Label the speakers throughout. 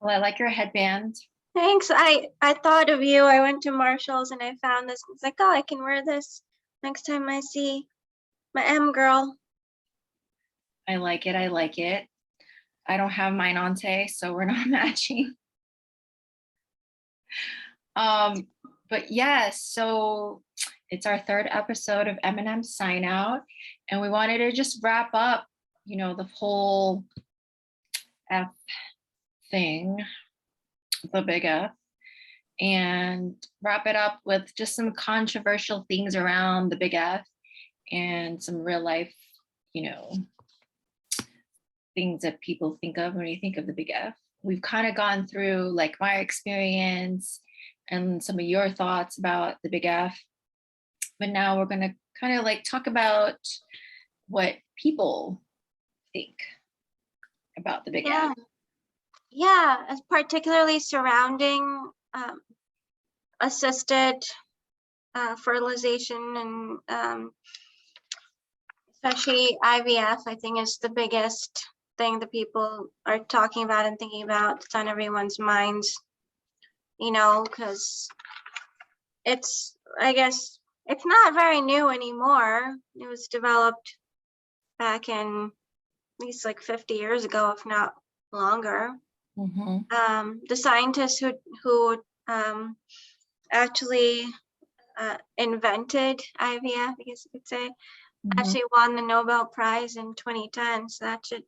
Speaker 1: Well, I like your headband.
Speaker 2: Thanks. I thought of you. I went to Marshall's and I found this. It's like, oh, I can wear this next time I see my M girl.
Speaker 1: I like it. I like it. I don't have mine on today, so we're not matching. Um, but yes, so it's our third episode of M and M Sign Out, and we wanted to just wrap up, the whole F thing, the big F, and wrap it up with just some controversial things around the big F and some real life, you know, things that people think of when you think of the big F. We've kind of gone through like my experience and some of your thoughts about the big F. But now we're going to kind of like talk about what people think about the big F.
Speaker 2: Yeah, particularly surrounding assisted fertilization and especially IVF, I think is the biggest thing that people are talking about and thinking about. It's on everyone's minds, because I guess it's not very new anymore. It was developed back in at least like 50 years ago, if not longer.
Speaker 1: Mm-hmm.
Speaker 2: The scientists who actually invented IVF, I guess you could say, actually won the Nobel Prize in 2010. So that should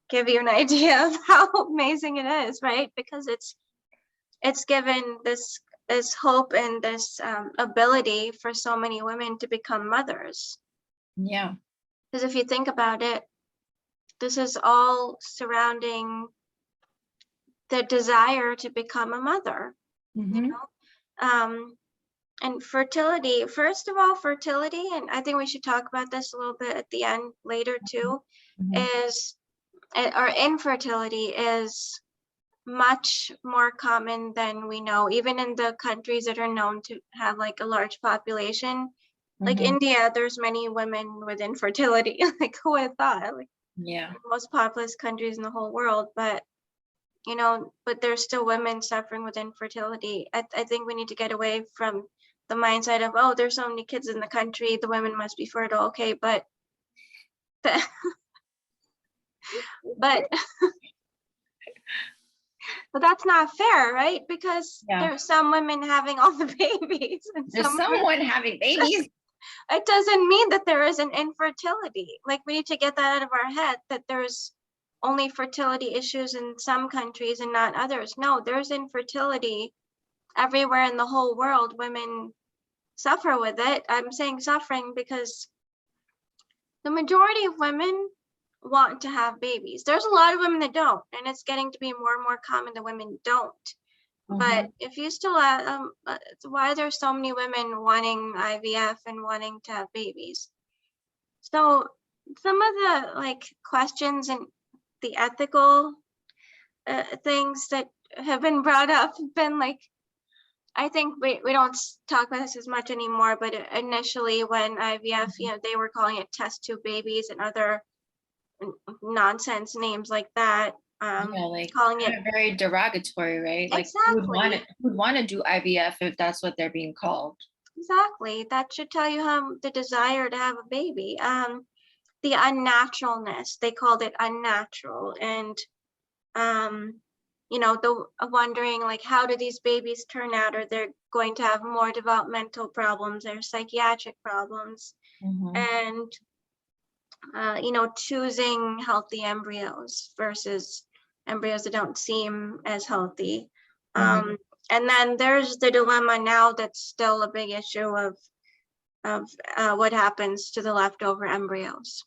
Speaker 2: give you an idea of how amazing it is, right? Because it's given this hope and this ability for so many women to become mothers.
Speaker 1: Yeah.
Speaker 2: Because if you think about it, this is all surrounding the desire to become a mother. And fertility, first of all, fertility, and I think we should talk about this a little bit at the end later too, or infertility is much more common than we know, even in the countries that are known to have like a large population. Like India, there's many women with infertility. Like who would have thought? Like,
Speaker 1: yeah,
Speaker 2: the most populous countries in the whole world, but but there's still women suffering with infertility. I think we need to get away from the mindset of, oh, there's so many kids in the country, the women must be fertile. Okay, but but that's not fair, right? Because there's some women having all the babies and
Speaker 1: there's someone having babies.
Speaker 2: It doesn't mean that there isn't infertility. Like, we need to get that out of our head, that there's only fertility issues in some countries and not others. No, there's infertility everywhere in the whole world. Women suffer with it. I'm saying suffering because the majority of women want to have babies. There's a lot of women that don't, and it's getting to be more and more common that women don't. But if you still why there's so many women wanting IVF and wanting to have babies? So some of the like questions and the ethical things that have been brought up have been like, I think we don't talk about this as much anymore, but initially when IVF, they were calling it test tube babies and other nonsense names like that.
Speaker 1: Calling it very derogatory, right? Like,
Speaker 2: exactly.
Speaker 1: who would want to do IVF if that's what they're being called?
Speaker 2: Exactly. That should tell you how the desire to have a baby. The unnaturalness, they called it unnatural, and the wondering like, how do these babies turn out? Or they're going to have more developmental problems or psychiatric problems, and choosing healthy embryos versus embryos that don't seem as healthy. And then there's the dilemma now that's still a big issue of what happens to the leftover embryos.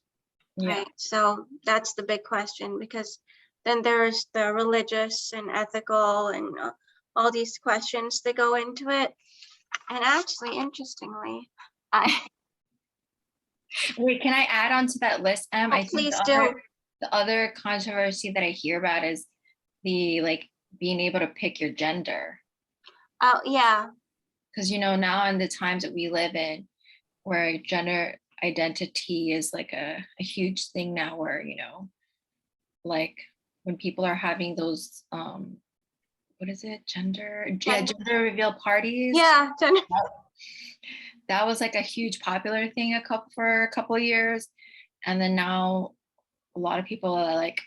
Speaker 2: Right. So that's the big question, because then there's the religious and ethical and all these questions that go into it. And actually, interestingly,
Speaker 1: Wait, can I add on to that list, Em?
Speaker 2: I think the
Speaker 1: other controversy that I hear about is the like being able to pick your gender.
Speaker 2: Oh, yeah.
Speaker 1: Because now in the times that we live in, where gender identity is like a huge thing now, where like when people are having those, what is it?
Speaker 2: Gender.
Speaker 1: Gender reveal parties.
Speaker 2: Yeah.
Speaker 1: That was like a huge popular thing for a couple of years. And then now a lot of people are like,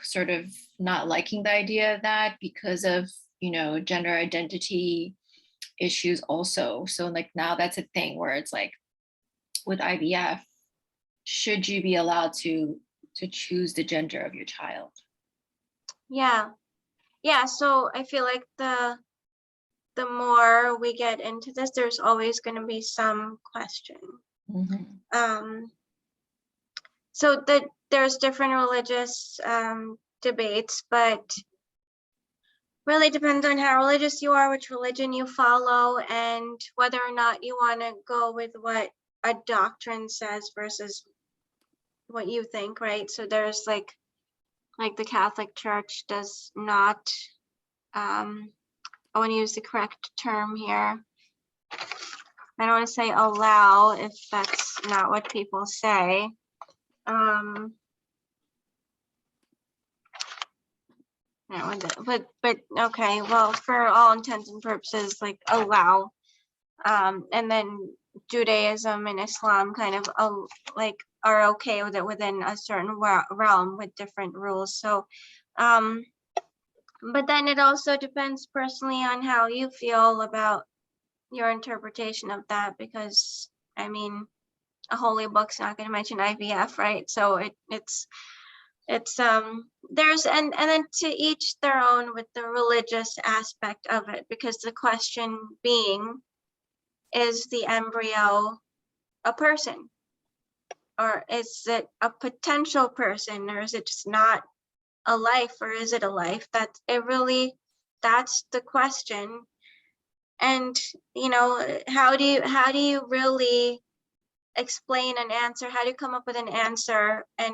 Speaker 1: sort of not liking the idea of that because of, gender identity issues also. So like now that's a thing where it's like with IVF, should you be allowed to choose the gender of your child?
Speaker 2: Yeah. So I feel like the more we get into this, there's always going to be some question.
Speaker 1: Mm-hmm.
Speaker 2: So that there's different religious debates, but really depends on how religious you are, which religion you follow, and whether or not you want to go with what a doctrine says versus what you think, right? So there's like the Catholic Church does not, I want to use the correct term here. I don't want to say allow if that's not what people say. But okay, well, for all intents and purposes, like allow. And then Judaism and Islam kind of like are okay with it within a certain realm with different rules. So, but then it also depends personally on how you feel about your interpretation of that, because I mean, a holy book's not going to mention IVF, right? So it's there's and then to each their own with the religious aspect of it, because the question being, is the embryo a person, or is it a potential person, or is it just not a life, or is it a life? That's the question. And how do you really explain an answer? How do you come up with an answer and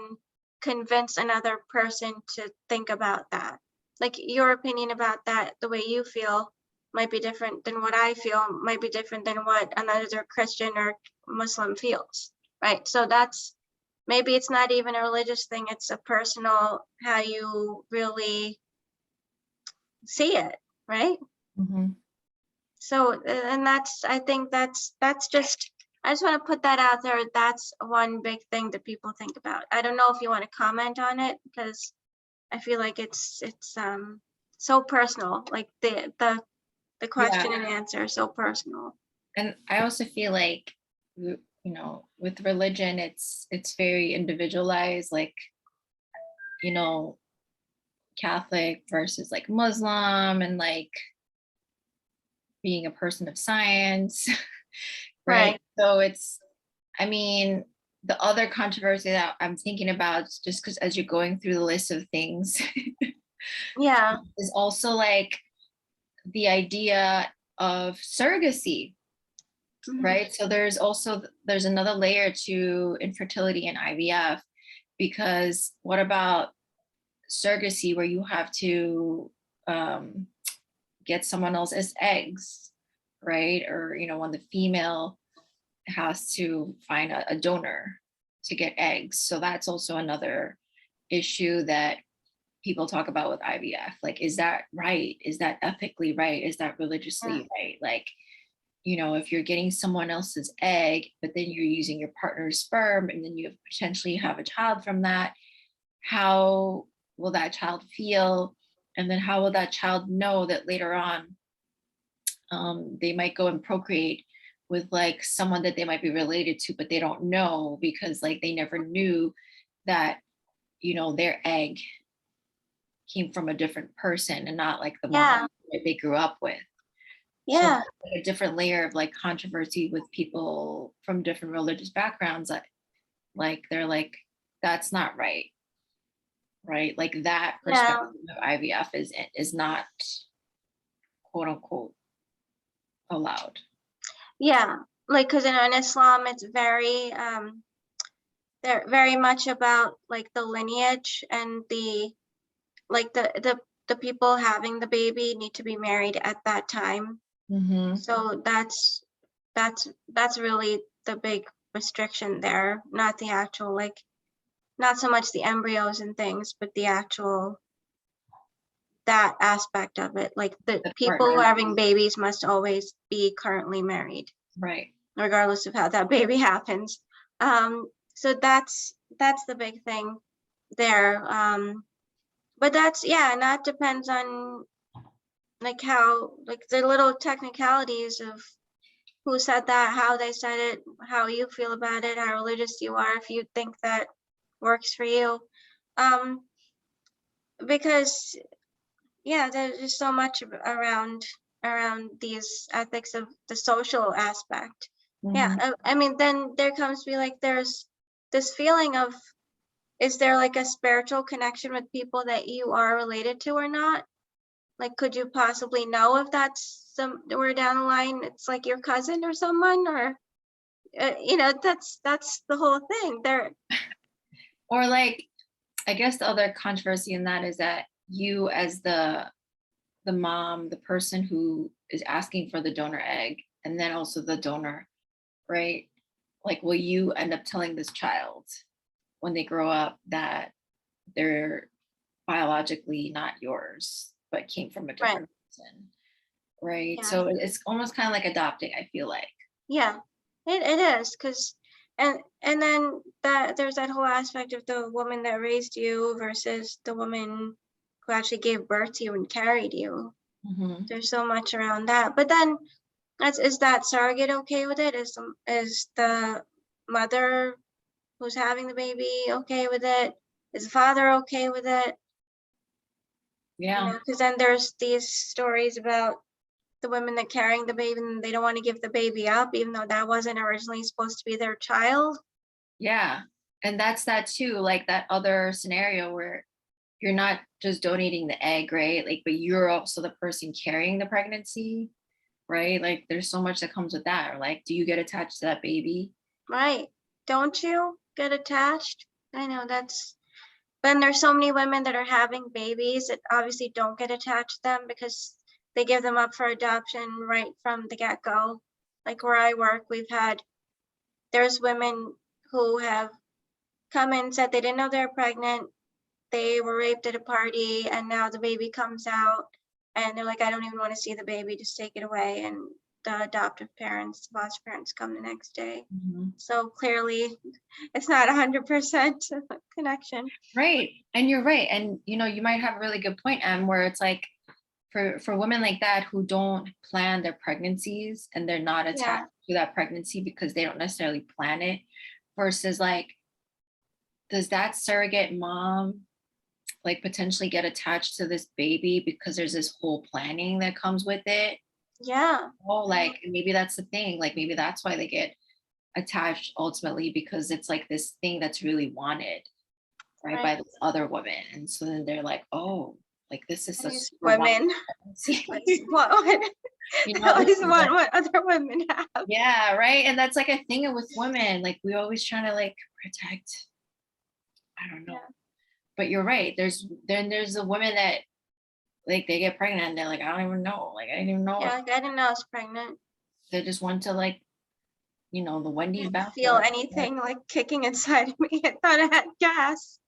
Speaker 2: convince another person to think about that? Like your opinion about that, the way you feel might be different than what I feel, might be different than what another Christian or Muslim feels, right? So that's, maybe it's not even a religious thing, it's a personal, how you really see it, right?
Speaker 1: Mm-hmm.
Speaker 2: So, and I think that's just, I just want to put that out there. That's one big thing that people think about. I don't know if you want to comment on it, because I feel like it's so personal, like the question and answer is so personal.
Speaker 1: And I also feel like, with religion, it's very individualized, like, Catholic versus like Muslim, and like being a person of science, right? So it's, I mean, the other controversy that I'm thinking about, just because as you're going through the list of things,
Speaker 2: Yeah,
Speaker 1: is also like the idea of surrogacy, right? So there's another layer to infertility and IVF, because what about surrogacy where you have to get someone else's eggs, right? Or when the female has to find a donor to get eggs. So that's also another issue that people talk about with IVF. Like, is that right? Is that ethically right? Is that religiously right? Like, if you're getting someone else's egg, but then you're using your partner's sperm, and then you potentially have a child from that, how will that child feel? And then how will that child know that later on they might go and procreate with like someone that they might be related to, but they don't know, because like they never knew that their egg came from a different person and not like the mom that they grew up with. So a different layer of like controversy with people from different religious backgrounds, that like they're like, that's not right, right? Like that perspective of IVF is not, quote unquote, allowed.
Speaker 2: Yeah, like, because in Islam it's very they're very much about like the lineage, and the people having the baby need to be married at that time.
Speaker 1: Mm-hmm.
Speaker 2: So that's really the big restriction there, not the actual, like, not so much the embryos and things, but the actual, that aspect of it. Like the people who are
Speaker 1: partner.
Speaker 2: having babies must always be currently married,
Speaker 1: Right.
Speaker 2: regardless of how that baby happens. So that's the big thing there. But that's, yeah, and that depends on like how, like the little technicalities of who said that, how they said it, how you feel about it, how religious you are, if you think that works for you. Because yeah, there's just so much around these ethics of the social aspect. Yeah,
Speaker 1: Mhm.
Speaker 2: I mean, then there comes to be like, there's this feeling of, is there like a spiritual connection with people that you are related to or not? Like, could you possibly know if that's somewhere down the line, it's like your cousin or someone, or you know, that's the whole thing there.
Speaker 1: Or like, I guess the other controversy in that is that you as the mom, the person who is asking for the donor egg, and then also the donor, right? Like, will you end up telling this child when they grow up that they're biologically not yours, but came from a
Speaker 2: Right.
Speaker 1: different person, right?
Speaker 2: Yeah.
Speaker 1: So it's almost kind of like adopting, I feel like.
Speaker 2: Yeah, it is, because and then that there's that whole aspect of the woman that raised you versus the woman who actually gave birth to you and carried you.
Speaker 1: Mhm.
Speaker 2: There's so much around that. But then is that surrogate okay with it? Is the mother who's having the baby okay with it? Is the father okay with it? You
Speaker 1: Yeah.
Speaker 2: know, because then there's these stories about the women that carrying the baby and they don't want to give the baby up, even though that wasn't originally supposed to be their child.
Speaker 1: Yeah. And that's that too, like that other scenario where you're not just donating the egg, right? Like, but you're also the person carrying the pregnancy, right? Like, there's so much that comes with that. Or like, do you get attached to that baby?
Speaker 2: Right. Don't you get attached? I know that's, then there's so many women that are having babies that obviously don't get attached to them because they give them up for adoption right from the get-go. Like where I work, there's women who have come in and said they didn't know they were pregnant. They were raped at a party and now the baby comes out and they're like, I don't even want to see the baby, just take it away. And the adoptive parents, foster parents come the next day.
Speaker 1: Mhm.
Speaker 2: So clearly it's not 100% connection.
Speaker 1: Right. And you're right. And you might have a really good point, Em, where it's like for women like that who don't plan their pregnancies and they're not
Speaker 2: Yeah,
Speaker 1: attached to that pregnancy because they don't necessarily plan it, versus like, does that surrogate mom like potentially get attached to this baby because there's this whole planning that comes with it?
Speaker 2: yeah.
Speaker 1: Oh, like maybe that's the thing. Like maybe that's why they get attached ultimately, because it's like this thing that's really wanted, right, by
Speaker 2: Right.
Speaker 1: this other woman. And so then they're like, oh, like this is a
Speaker 2: These
Speaker 1: super wanted
Speaker 2: women, let's
Speaker 1: pregnancy.
Speaker 2: at
Speaker 1: This
Speaker 2: least
Speaker 1: is
Speaker 2: want what other women have.
Speaker 1: yeah, right. And that's like a thing with women. Like we always trying to like protect, I don't know.
Speaker 2: Yeah,
Speaker 1: But you're right. There's a woman that like they get pregnant and they're like, I don't even know. Like I didn't even know
Speaker 2: yeah,
Speaker 1: if
Speaker 2: like I didn't know I was pregnant.
Speaker 1: they just went to like, the Wendy's
Speaker 2: Didn't feel
Speaker 1: bathroom.
Speaker 2: anything like kicking inside of me. I thought I had gas.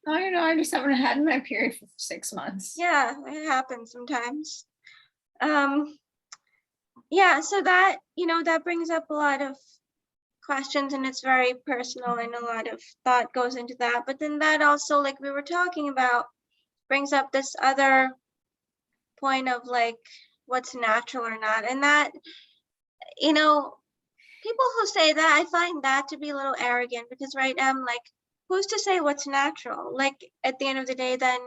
Speaker 1: I don't know. I just haven't had my period for 6 months.
Speaker 2: Yeah, it happens sometimes. Um, yeah, so that, that brings up a lot of questions and it's very personal and a lot of thought goes into that. But then that also, like we were talking about, brings up this other point of like what's natural or not. And that, people who say that, I find that to be a little arrogant because right now I'm like, who's to say what's natural? Like at the end of the day, then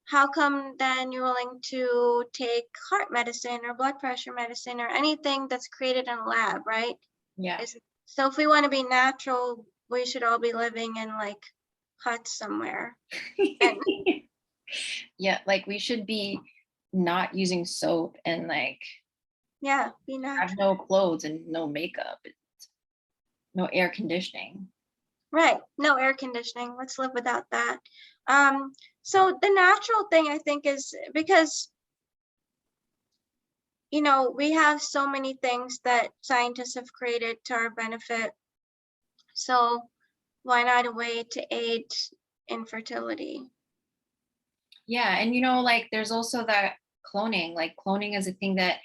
Speaker 2: how come then you're willing to take heart medicine or blood pressure medicine or anything that's created in a lab, right?
Speaker 1: Yeah.
Speaker 2: So if we want to be natural, we should all be living in like huts somewhere. And
Speaker 1: Yeah, like we should be not using soap and like
Speaker 2: yeah, be
Speaker 1: have
Speaker 2: natural.
Speaker 1: no clothes and no makeup, no air conditioning.
Speaker 2: Right. No air conditioning. Let's live without that. So the natural thing I think is because, we have so many things that scientists have created to our benefit. So why not a way to aid infertility?
Speaker 1: Yeah, and like there's also that cloning. Like cloning is a thing that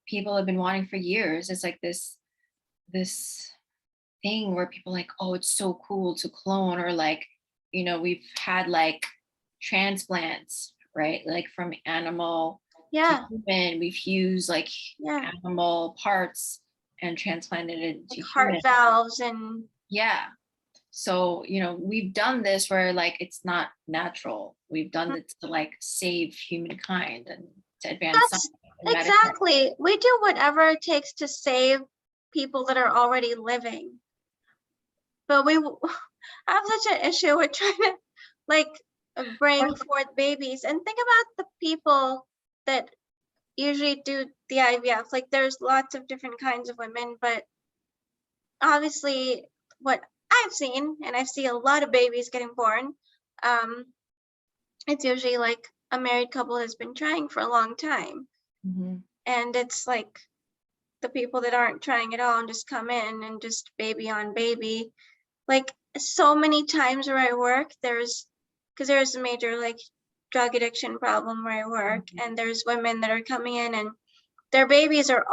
Speaker 1: people have been wanting for years. It's like this thing where people are like, oh, it's so cool to clone, or like, we've had like transplants, right? Like from animal to
Speaker 2: Yeah,
Speaker 1: human, we've used like
Speaker 2: yeah,
Speaker 1: animal parts and transplanted it
Speaker 2: like
Speaker 1: into
Speaker 2: heart
Speaker 1: human.
Speaker 2: valves and
Speaker 1: Yeah. So, we've done this where like it's not natural. We've done this to like save humankind and to advance science
Speaker 2: that's
Speaker 1: and medicine.
Speaker 2: exactly. We do whatever it takes to save people that are already living. But we have such an issue with trying to like bring forth babies. And think about the people that usually do the IVF. Like there's lots of different kinds of women, but obviously what I've seen, and I see a lot of babies getting born, it's usually like a married couple has been trying for a long time.
Speaker 1: Mhm.
Speaker 2: And it's like the people that aren't trying at all and just come in and just baby on baby. Like so many times where I work, because there's a major like drug addiction problem where I work, and there's women that are coming in and their babies are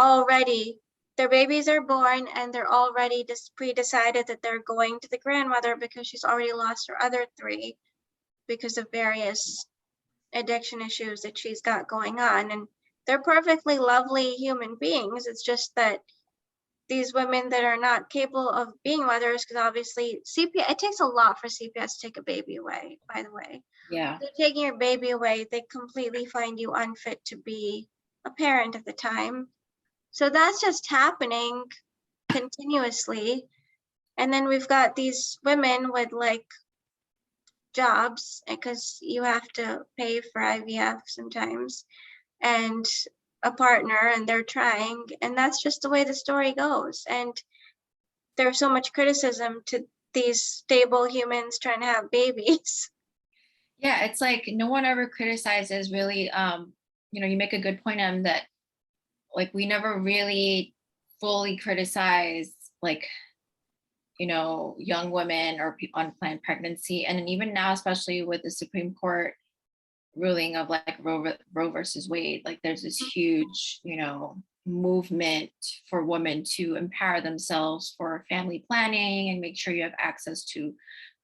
Speaker 2: born and they're already just pre-decided that they're going to the grandmother because she's already lost her other three because of various addiction issues that she's got going on. And they're perfectly lovely human beings. It's just that these women that are not capable of being mothers, because obviously CPS, it takes a lot for CPS to take a baby away, by the way.
Speaker 1: Yeah.
Speaker 2: They're taking your baby away, they completely find you unfit to be a parent at the time. So that's just happening continuously. And then we've got these women with like jobs, because you have to pay for IVF sometimes, and a partner, and they're trying, and that's just the way the story goes. And there's so much criticism to these stable humans trying to have babies.
Speaker 1: Yeah, it's like no one ever criticizes really. You make a good point on that. Like we never really fully criticize like young women or unplanned pregnancy, and then even now, especially with the Supreme Court ruling of like Roe versus Wade, like there's this huge movement for women to empower themselves for family planning and make sure you have access to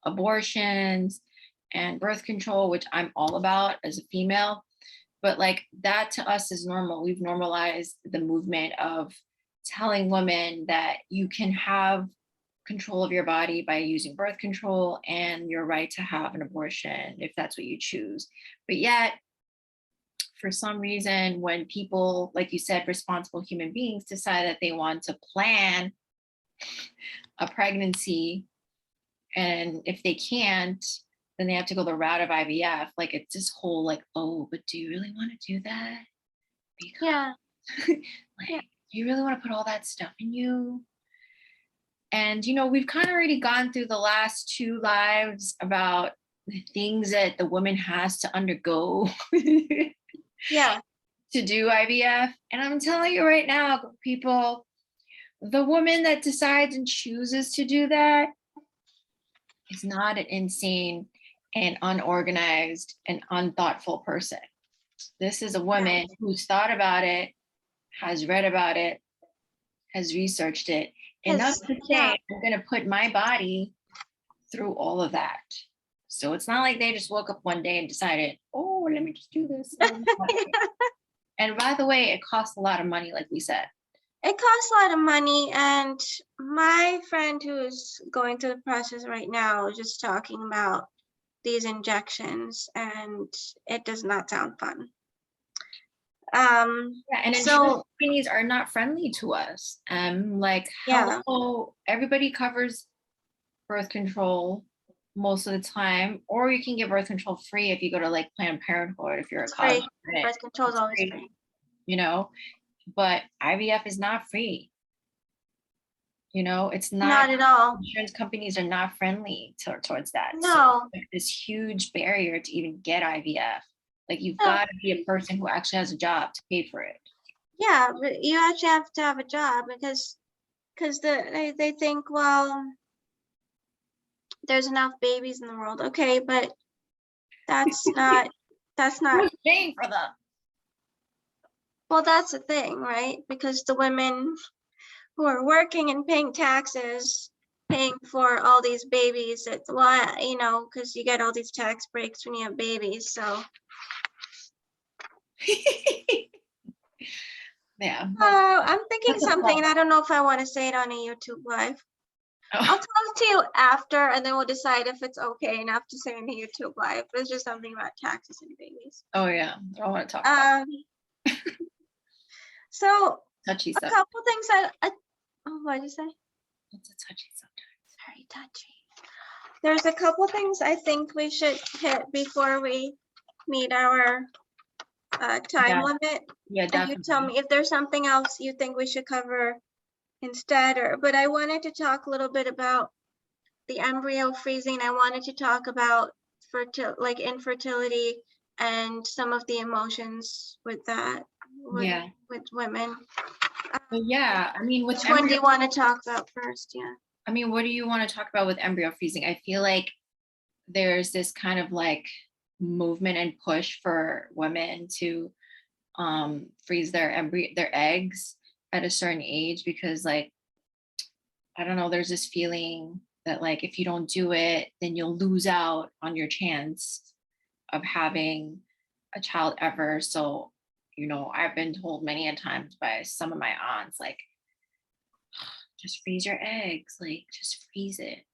Speaker 1: abortions and birth control, which I'm all about as a female. But like that to us is normal. We've normalized the movement of telling women that you can have control of your body by using birth control and your right to have an abortion if that's what you choose. But yet, for some reason, when people, like you said, responsible human beings decide that they want to plan a pregnancy, and if they can't, then they have to go the route of IVF. Like it's this whole like, oh, but do you really want to do that? Because
Speaker 2: Yeah.
Speaker 1: like,
Speaker 2: Yeah.
Speaker 1: do you really want to put all that stuff in you? And we've kind of already gone through the last two lives about the things that the woman has to undergo
Speaker 2: Yeah.
Speaker 1: to do IVF. And I'm telling you right now, people, the woman that decides and chooses to do that is not an insane and unorganized and unthoughtful person. This is a woman who's thought about it, has read about it, has researched it, enough to
Speaker 2: Yeah.
Speaker 1: say, I'm going to put my body through all of that. So it's not like they just woke up one day and decided, oh, let me just do this. And by the way, it costs a lot of money, like we said.
Speaker 2: It costs a lot of money, and my friend who's going through the process right now is just talking about these injections, and it does not sound fun.
Speaker 1: Yeah, and insurance
Speaker 2: So
Speaker 1: companies are not friendly to us. Like,
Speaker 2: yeah,
Speaker 1: hello, everybody covers birth control most of the time, or you can get birth control free if you go to like Planned Parenthood if you're a
Speaker 2: it's
Speaker 1: college
Speaker 2: free.
Speaker 1: student.
Speaker 2: Birth control is
Speaker 1: It's
Speaker 2: always
Speaker 1: free,
Speaker 2: free.
Speaker 1: but IVF is not free. It's
Speaker 2: Not
Speaker 1: not.
Speaker 2: at all.
Speaker 1: Insurance companies are not friendly towards that. So
Speaker 2: No.
Speaker 1: like, this huge barrier to even get IVF. Like you've
Speaker 2: No.
Speaker 1: got to be a person who actually has a job to pay for it.
Speaker 2: Yeah, but you actually have to have a job because they think, well, there's enough babies in the world. Okay, but that's not,
Speaker 1: Who's paying for them?
Speaker 2: well, that's the thing, right? Because the women who are working and paying taxes, paying for all these babies, it's why, you know, because you get all these tax breaks when you have babies. So
Speaker 1: Yeah.
Speaker 2: I'm thinking
Speaker 1: That's a
Speaker 2: something, and
Speaker 1: problem.
Speaker 2: I don't know if I want to say it on a YouTube live.
Speaker 1: Oh.
Speaker 2: I'll talk to you after, and then we'll decide if it's okay enough to say on the YouTube live. It's just something about taxes and babies.
Speaker 1: Oh yeah, I don't want to talk about
Speaker 2: So
Speaker 1: touchy
Speaker 2: a
Speaker 1: stuff.
Speaker 2: couple things oh, what did you say?
Speaker 1: It's a touchy sometimes.
Speaker 2: Very touchy. There's a couple things I think we should hit before we meet our time limit.
Speaker 1: Yeah,
Speaker 2: And you tell me if there's something else you think we should cover instead, but I wanted to talk a little bit about the embryo freezing. I wanted to talk about infertility and some of the emotions with that, with women.
Speaker 1: But yeah, I mean, with
Speaker 2: which one do you want to talk about first? Yeah.
Speaker 1: I mean, what do you want to talk about with embryo freezing? I feel like there's this kind of like movement and push for women to freeze their eggs at a certain age, because like, I don't know, there's this feeling that like if you don't do it, then you'll lose out on your chance of having a child ever. So, you know, I've been told many a times by some of my aunts, like, just freeze your eggs, like just freeze it.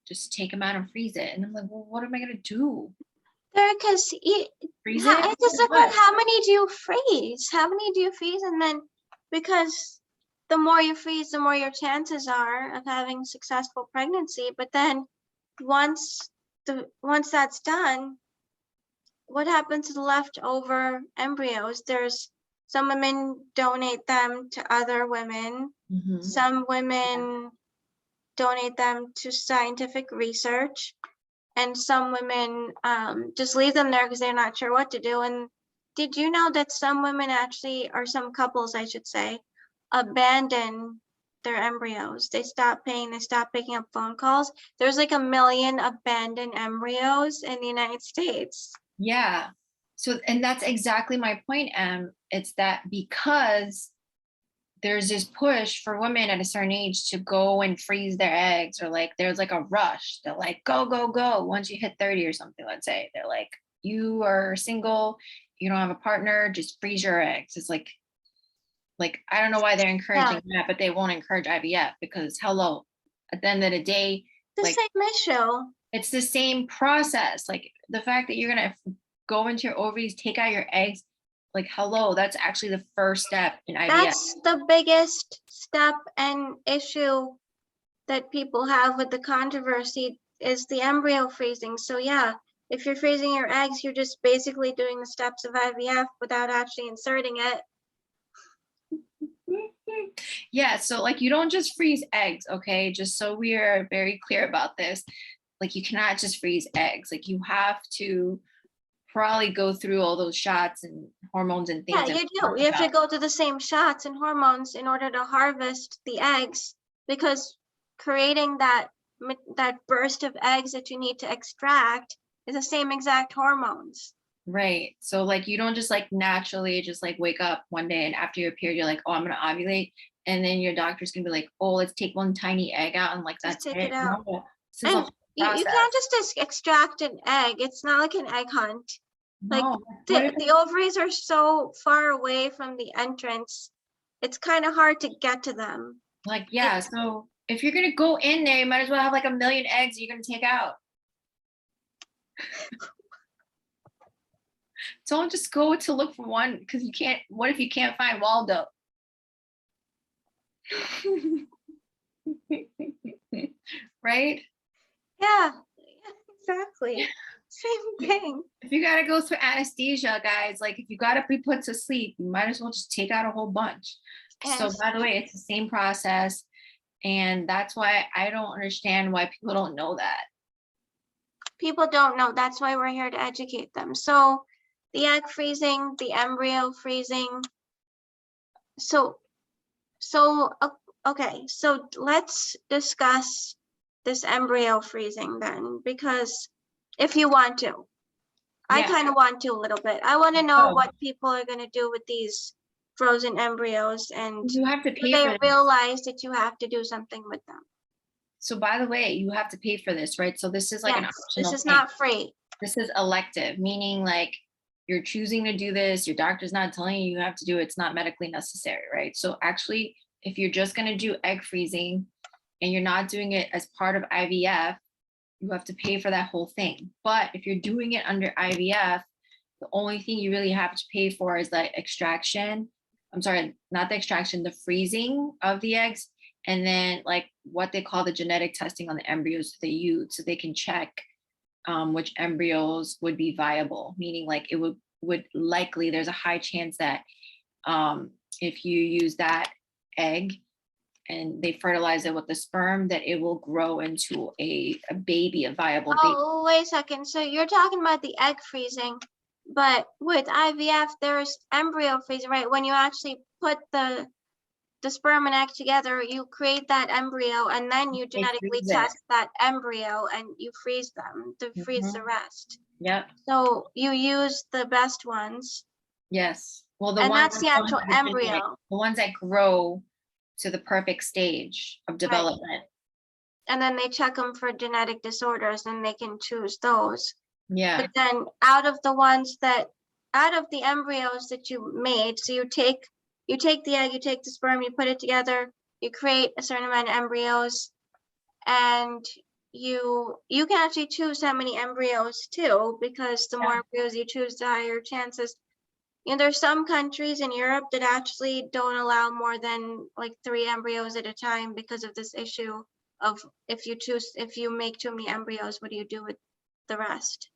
Speaker 1: Just take them out and freeze it. And I'm like, well, what am I gonna do?
Speaker 2: Because
Speaker 1: Freeze it?
Speaker 2: it just depends. How many do you freeze? How many do you freeze? And then, because the more you freeze, the more your chances are of having successful pregnancy. But then once that's done, what happens to the leftover embryos? There's some women donate them to other women.
Speaker 1: Mhm.
Speaker 2: Some women donate them to scientific research, and some women just leave them there because they're not sure what to do. And did you know that some women actually, or some couples, I should say, abandon their embryos? They stop paying, they stop picking up phone calls. There's like 1 million abandoned embryos in the United States.
Speaker 1: Yeah. So, and that's exactly my point, Em. It's that because there's this push for women at a certain age to go and freeze their eggs, or like there's like a rush. They're like, go, go, go. Once you hit 30 or something, let's say, they're like, you are single, you don't have a partner, just freeze your eggs. It's like I don't know why they're encouraging that, but they won't encourage IVF because hello, at the end of the day,
Speaker 2: The same issue.
Speaker 1: It's the same process. Like the fact that you're gonna go into your ovaries, take out your eggs, like hello, that's actually the first step in IVF.
Speaker 2: That's the biggest step and issue that people have with the controversy is the embryo freezing. So yeah, if you're freezing your eggs, you're just basically doing the steps of IVF without actually inserting it.
Speaker 1: Yeah, so like you don't just freeze eggs, okay? Just so we are very clear about this. Like you cannot just freeze eggs. Like you have to probably go through all those shots and hormones and things.
Speaker 2: Yeah, you do. You have to go through the same shots and hormones in order to harvest the eggs, because creating that burst of eggs that you need to extract is the same exact hormones.
Speaker 1: Right. So like you don't just like naturally just like wake up one day and after your period you're like, oh, I'm gonna ovulate, and then your doctor's gonna be like, oh, let's take one tiny egg out and like
Speaker 2: Just
Speaker 1: that's
Speaker 2: take it out.
Speaker 1: No,
Speaker 2: And you can't just extract an egg. It's not like an egg hunt. Like the ovaries are so far away from the entrance, it's kind of hard to get to them.
Speaker 1: Like, yeah, so if you're gonna go in there, you might as well have like 1 million eggs you're gonna take out. Don't just go to look for one, because you can't. What if you can't find Waldo? Right?
Speaker 2: Yeah, exactly. Same thing.
Speaker 1: If you gotta go through anesthesia, guys, like if you gotta be put to sleep, you might as well just take out a whole bunch. So by the way, it's the same process. And that's why I don't understand why people don't know that.
Speaker 2: People don't know. That's why we're here to educate them. So the egg freezing, the embryo freezing. So okay, so let's discuss this embryo freezing then, because if you want to. I
Speaker 1: Yeah.
Speaker 2: kind of want to a little bit. I want to know
Speaker 1: Oh.
Speaker 2: what people are going to do with these frozen embryos, and
Speaker 1: You have to
Speaker 2: do
Speaker 1: pay
Speaker 2: they
Speaker 1: for this.
Speaker 2: realize that you have to do something with them.
Speaker 1: So by the way, you have to pay for this, right? So this is like an
Speaker 2: Yes,
Speaker 1: optional
Speaker 2: this is
Speaker 1: thing.
Speaker 2: not free.
Speaker 1: This is elective, meaning like you're choosing to do this, your doctor's not telling you you have to do it, it's not medically necessary, right? So actually, if you're just going to do egg freezing and you're not doing it as part of IVF, you have to pay for that whole thing. But if you're doing it under IVF, the only thing you really have to pay for is the extraction. I'm sorry, not the extraction, the freezing of the eggs, and then like what they call the genetic testing on the embryos they use, so they can check which embryos would be viable, meaning like it would likely, there's a high chance that if you use that egg and they fertilize it with the sperm, that it will grow into a baby, a viable baby.
Speaker 2: Oh, wait a second. So you're talking about the egg freezing, but with IVF, there's embryo freezing, right? When you actually put the sperm and egg together, you create that embryo, and then you genetically
Speaker 1: freeze it.
Speaker 2: test that embryo and you freeze them to freeze the
Speaker 1: Mhm.
Speaker 2: rest.
Speaker 1: Yep.
Speaker 2: So you use the best ones,
Speaker 1: Yes. Well,
Speaker 2: and that's the actual
Speaker 1: ones that are genetic,
Speaker 2: embryo.
Speaker 1: the ones that grow to the perfect stage of development.
Speaker 2: And then they check them for genetic disorders, and they can choose those.
Speaker 1: Yeah.
Speaker 2: But then out of the embryos that you made, so you take the egg, you take the sperm, you put it together, you create a certain amount of embryos, and you can actually choose how many embryos too, because the more embryos you choose, the higher chances. You know, there's some countries in Europe that actually don't allow more than like 3 embryos at a time because of this issue of if you make too many embryos, what do you do with the rest?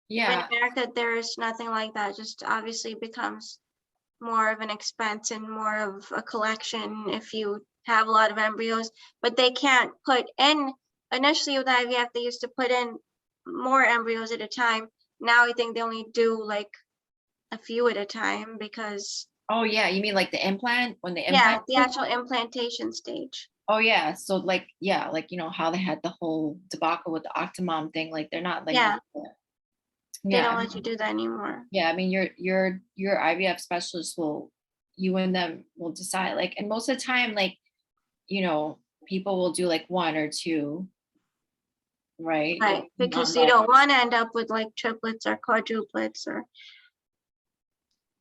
Speaker 1: Yeah.
Speaker 2: In America, there's nothing like that. Just obviously becomes more of an expense and more of a collection if you have a lot of embryos, but they can't put in, initially with IVF, they used to put in more embryos at a time. Now I think they only do like a few at a time because,
Speaker 1: Oh yeah, you mean like the implant, when the
Speaker 2: yeah,
Speaker 1: implant?
Speaker 2: the actual implantation stage.
Speaker 1: Oh yeah, so like, yeah, like you know how they had the whole debacle with the Octomom thing, like they're not like,
Speaker 2: Yeah. They
Speaker 1: yeah,
Speaker 2: don't let you do that anymore.
Speaker 1: yeah, I mean your IVF specialist will, you and them will decide, like, and most of the time, like, you know, people will do like 1 or 2, right?
Speaker 2: Right, because you don't want to end up with like triplets or quadruplets or,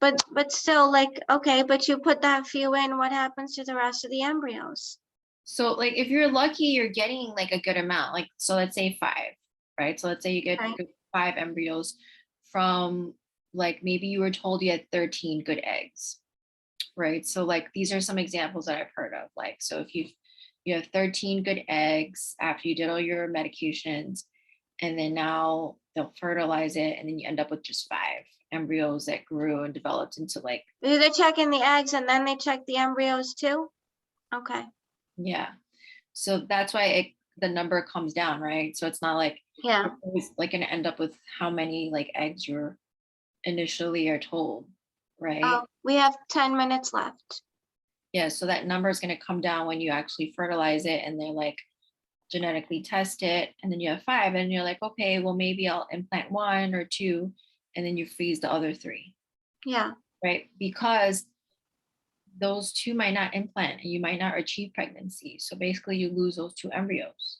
Speaker 2: but still, like, okay, but you put that few in, what happens to the rest of the embryos?
Speaker 1: So like if you're lucky, you're getting like a good amount, like, so let's say 5, right? So let's say you get
Speaker 2: Right.
Speaker 1: 5 embryos from, like, maybe you were told you had 13 good eggs, right? So like these are some examples that I've heard of. Like, so if you have 13 good eggs after you did all your medications, and then now they'll fertilize it, and then you end up with just 5 embryos that grew and developed into like,
Speaker 2: They're checking the eggs and then they check the embryos too? Okay,
Speaker 1: yeah. So that's why the number comes down, right? So it's not like
Speaker 2: yeah.
Speaker 1: you're always like going to end up with how many like eggs you're initially are told, right?
Speaker 2: Oh, we have 10 minutes left.
Speaker 1: Yeah, so that number is going to come down when you actually fertilize it and they're like genetically test it, and then you have 5, and you're like, okay, well maybe I'll implant 1 or 2, and then you freeze the other 3,
Speaker 2: Yeah,
Speaker 1: right? Because those 2 might not implant and you might not achieve pregnancy. So basically you lose those 2 embryos.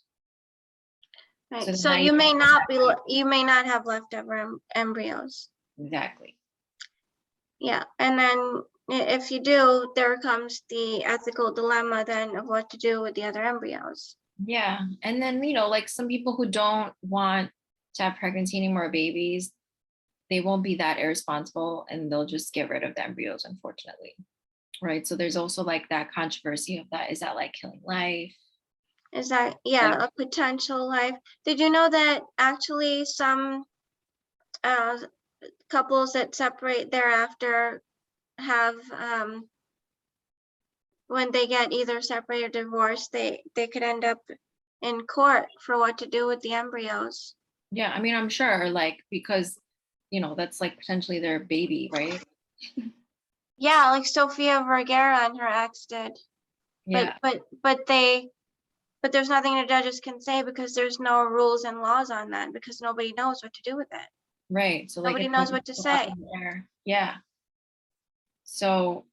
Speaker 2: right.
Speaker 1: then
Speaker 2: So
Speaker 1: now
Speaker 2: you may
Speaker 1: have
Speaker 2: you may not have leftover embryos.
Speaker 1: exactly.
Speaker 2: Yeah, and then if you do, there comes the ethical dilemma then of what to do with the other embryos.
Speaker 1: Yeah. And then, you know, like some people who don't want to have pregnancy anymore, babies, they won't be that irresponsible and they'll just get rid of the embryos, unfortunately. Right. So there's also like that controversy of that. Is that like killing life?
Speaker 2: Is that, yeah, a potential life? Did you know that actually some couples that separate thereafter have, when they get either separated or divorced, they could end up in court for what to do with the embryos?
Speaker 1: Yeah. I mean, I'm sure, like, because, you know, that's like potentially their baby, right?
Speaker 2: Yeah, like Sofia Vergara and her ex did.
Speaker 1: Yeah.
Speaker 2: But they But there's nothing the judges can say because there's no rules and laws on that, because nobody knows what to do with it.
Speaker 1: Right. So like
Speaker 2: Nobody
Speaker 1: it's
Speaker 2: knows what to
Speaker 1: still up
Speaker 2: say.
Speaker 1: in the air. Yeah. So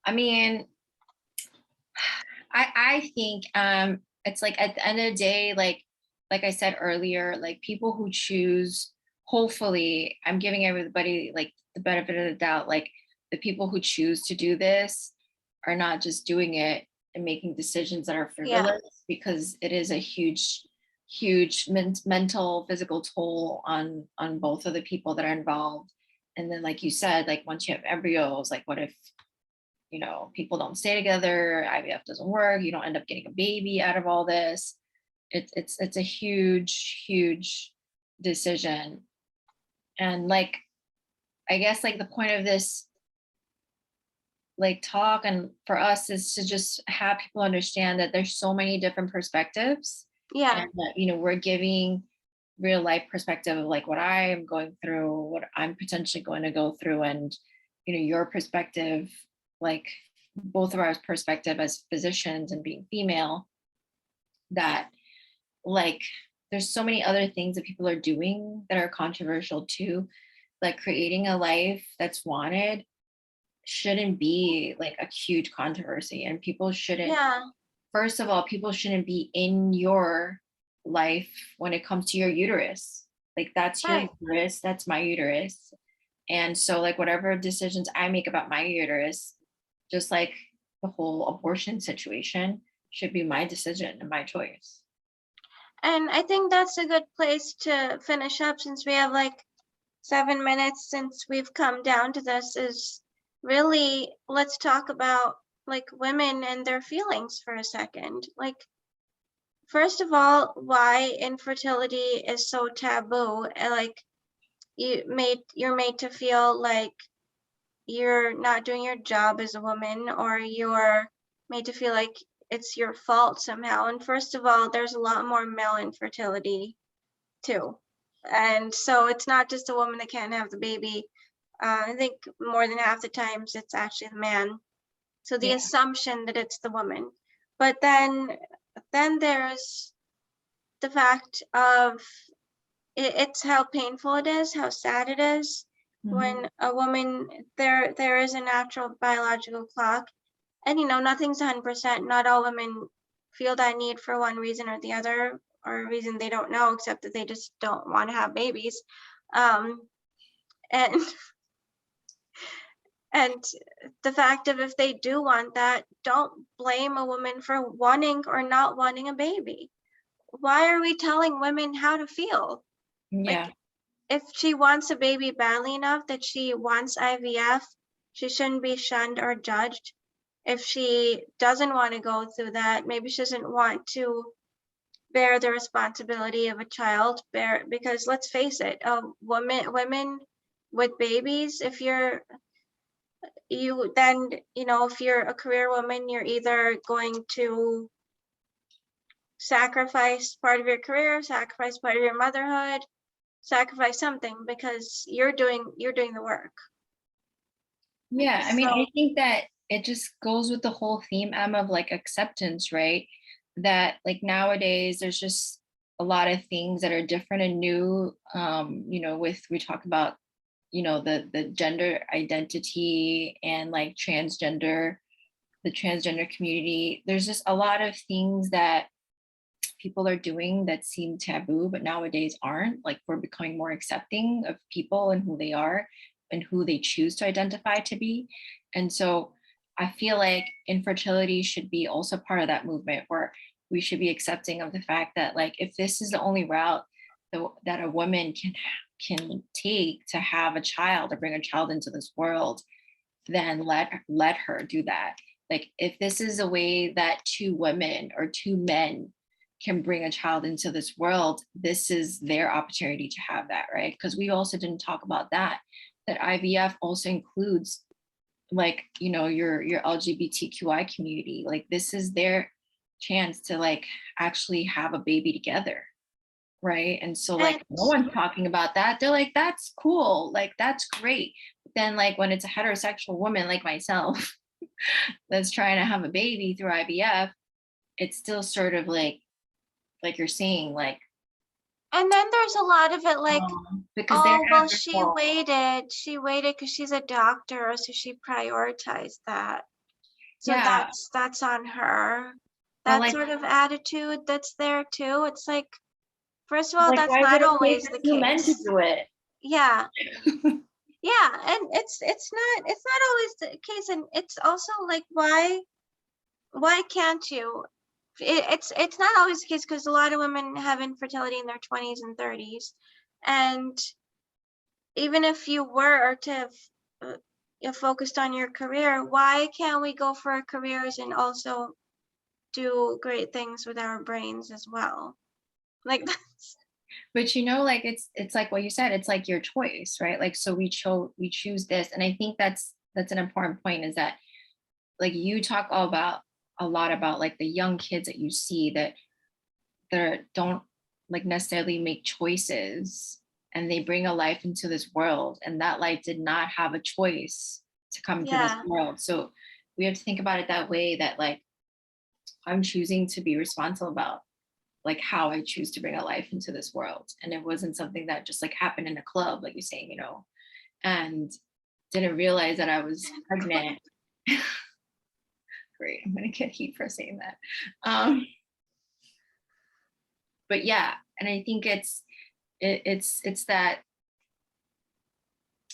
Speaker 1: I mean, I think it's like at the end of the day, like I said earlier, like people who choose, hopefully I'm giving everybody like the benefit of the doubt, like the people who choose to do this are not just doing it and making decisions that are
Speaker 2: Yeah.
Speaker 1: frivolous, because it is a huge mental, physical toll on both of the people that are involved. And then like you said, like once you have embryos, like what if, you know, people don't stay together, IVF doesn't work, you don't end up getting a baby out of all this. It's a huge decision. And like, I guess like the point of this like talk and for us is to just have people understand that there's so many different perspectives,
Speaker 2: Yeah.
Speaker 1: and that, you know, we're giving real life perspective of like what I am going through, what I'm potentially going to go through, and you know, your perspective, like both of our perspective as physicians and being female, that like there's so many other things that people are doing that are controversial too, like creating a life that's wanted shouldn't be like a huge controversy, and people shouldn't,
Speaker 2: Yeah.
Speaker 1: first of all, people shouldn't be in your life when it comes to your uterus. Like that's your
Speaker 2: Right.
Speaker 1: uterus, that's my uterus. And so like whatever decisions I make about my uterus, just like the whole abortion situation, should be my decision and my choice.
Speaker 2: And I think that's a good place to finish up, since we have like 7 minutes since we've come down to this, is really, let's talk about like women and their feelings for a second. Like, first of all, why infertility is so taboo, and like you're made to feel like you're not doing your job as a woman, or you're made to feel like it's your fault somehow. And first of all, there's a lot more male infertility too. And so it's not just a woman that can't have the baby. I think more than half the times it's actually the man. So the
Speaker 1: Yeah.
Speaker 2: assumption that it's the woman. But then there's the fact of it's how painful it is, how sad it is when a woman, there is a natural biological clock, and you know, nothing's 100%. Not all women feel that need for one reason or the other, or a reason they don't know, except that they just don't want to have babies. And and the fact of, if they do want that, don't blame a woman for wanting or not wanting a baby. Why are we telling women how to feel?
Speaker 1: Yeah.
Speaker 2: Like, if she wants a baby badly enough that she wants IVF, she shouldn't be shunned or judged. If she doesn't want to go through that, maybe she doesn't want to bear the responsibility of a child, because let's face it, women with babies, if you're then, you know, if you're a career woman, you're either going to sacrifice part of your career, sacrifice part of your motherhood, sacrifice something, because you're doing the work.
Speaker 1: Yeah, I mean,
Speaker 2: So
Speaker 1: I think that it just goes with the whole theme, Em, of like acceptance, right? That like nowadays there's just a lot of things that are different and new. You know, with we talk about, you know, the gender identity and like the transgender community. There's just a lot of things that people are doing that seem taboo, but nowadays aren't. Like we're becoming more accepting of people and who they are and who they choose to identify to be. And so I feel like infertility should be also part of that movement, where we should be accepting of the fact that like if this is the only route that a woman can take to have a child or bring a child into this world, then let her do that. Like if this is a way that two women or two men can bring a child into this world, this is their opportunity to have that, right? Because we also didn't talk about that IVF also includes like, you know, your LGBTQI community. Like this is their chance to like actually have a baby together, right? And so
Speaker 2: and
Speaker 1: like no one's talking about that. They're like, that's cool, like that's great. But then like when it's a heterosexual woman like myself that's trying to have a baby through IVF, it's still sort of like like you're saying, like,
Speaker 2: And then there's a lot of it like,
Speaker 1: because they're
Speaker 2: oh, well,
Speaker 1: admirable.
Speaker 2: she waited because she's a doctor, so she prioritized that. So
Speaker 1: Yeah,
Speaker 2: that's on her.
Speaker 1: or
Speaker 2: That
Speaker 1: like,
Speaker 2: sort of attitude that's there too. It's like, first of all, that's
Speaker 1: why would
Speaker 2: not
Speaker 1: it take
Speaker 2: always
Speaker 1: the
Speaker 2: the
Speaker 1: two men to
Speaker 2: case.
Speaker 1: do it?
Speaker 2: Yeah. Yeah, and it's not always the case, and it's also like, why can't you? It's not always the case because a lot of women have infertility in their 20s and 30s, and even if you were to have focused on your career, why can't we go for our careers and also do great things with our brains as well? Like that's
Speaker 1: But like it's like what you said, it's like your choice, right? Like, so we choose this. And I think that's an important point, is that like you talk all about a lot about like the young kids that you see that don't like necessarily make choices, and they bring a life into this world, and that life did not have a choice to come into this
Speaker 2: yeah,
Speaker 1: world. So we have to think about it that way, that like I'm choosing to be responsible about like how I choose to bring a life into this world. And it wasn't something that just like happened in a club, like you're saying, and didn't realize that I was pregnant. Great, I'm gonna get heat for saying that. But yeah, and I think it's that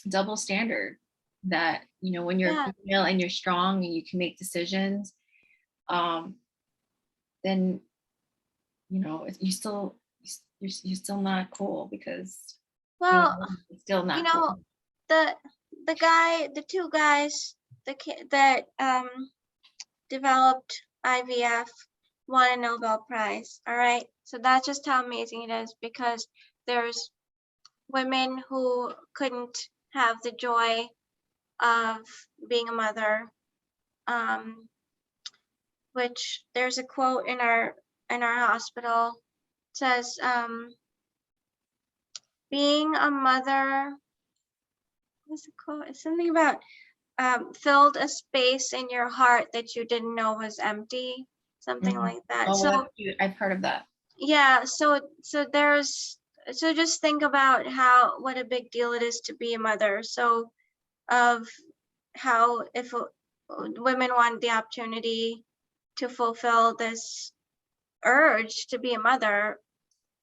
Speaker 1: double standard that when you're
Speaker 2: yeah.
Speaker 1: female and you're strong and you can make decisions, um, then you still you're still not cool, because
Speaker 2: Well,
Speaker 1: it's still
Speaker 2: you
Speaker 1: not
Speaker 2: know,
Speaker 1: cool.
Speaker 2: the the two guys, the kid that developed IVF won a Nobel Prize. All right. So that's just how amazing it is, because there's women who couldn't have the joy of being a mother. Which there's a quote in our hospital. It says, being a mother, what's the quote? It's something about filled a space in your heart that you didn't know was empty, something
Speaker 1: Mhm.
Speaker 2: like that.
Speaker 1: Oh, well,
Speaker 2: So
Speaker 1: that's cute. I've heard of that.
Speaker 2: yeah, so just think about what a big deal it is to be a mother. So of how if women want the opportunity to fulfill this urge to be a mother,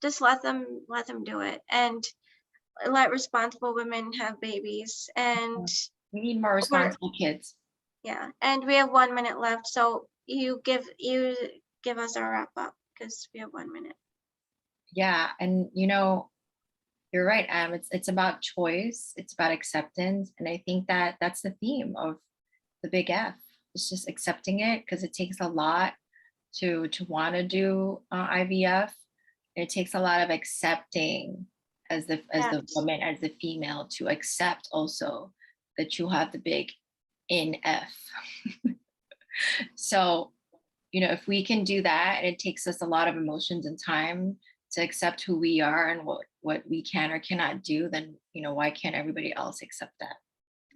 Speaker 2: just let them do it, and let responsible women have babies. And
Speaker 1: We need more
Speaker 2: we're
Speaker 1: responsible kids.
Speaker 2: yeah, and we have 1 minute left, so you give us our wrap up, because we have 1 minute.
Speaker 1: Yeah, and you're right, it's about choice, it's about acceptance, and I think that that's the theme of the big F. It's just accepting it, because it takes a lot to want to do IVF. It takes a lot of accepting, as the
Speaker 2: Yes,
Speaker 1: woman, as the female, to accept also that you have the big NF. So if we can do that, and it takes us a lot of emotions and time to accept who we are and what we can or cannot do, then why can't everybody else accept that?